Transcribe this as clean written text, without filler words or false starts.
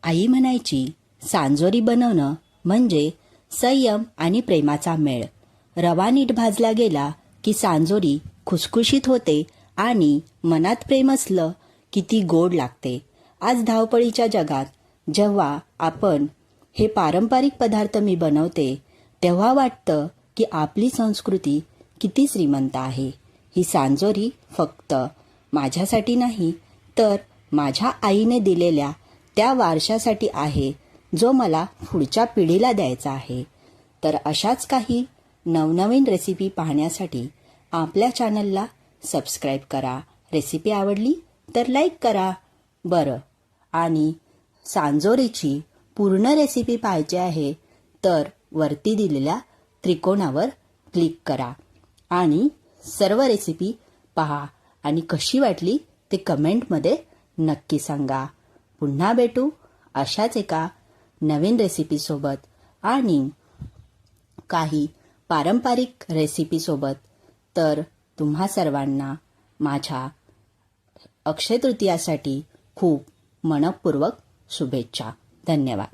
आई म्हणायची, सांजोरी बनवणं म्हणजे संयम आणि प्रेमाचा मेळ. रवा नीट भाजला गेला की सांजोरी खुसखुशीत होते आणि मनात प्रेम असलं की ती गोड लागते. आज धावपळीच्या जगात जेव्हा आपण हे पारंपरिक पदार्थ मी बनवते, तेव्हा वाटतं की आपली संस्कृती किती श्रीमंत आहे. ही सांजोरी फक्त माझ्यासाठी नाही, तर माझ्या आईने दिलेल्या त्या वारशासाठी आहे, जो मला पुढच्या पिढीला द्यायचा आहे. तर अशाच काही नवनवीन रेसिपी पाहण्यासाठी आपल्या चॅनलला सबस्क्राईब करा. रेसिपी आवडली तर लाईक करा. बरं, आणि सांजोरीची पूर्ण रेसिपी पाहायची आहे तर वरती दिलेल्या त्रिकोणावर क्लिक करा आणि सर्व रेसिपी पहा आणि कशी वाटली ते कमेंटमध्ये नक्की सांगा. पुन्हा भेटू अशाच एका नवीन रेसिपीसोबत आणि काही पारंपरिक रेसिपीसोबत. तर तुम्हा सर्वांना माझ्या अक्षय तृतीयासाठी खूप मनःपूर्वक शुभेच्छा. धन्यवाद.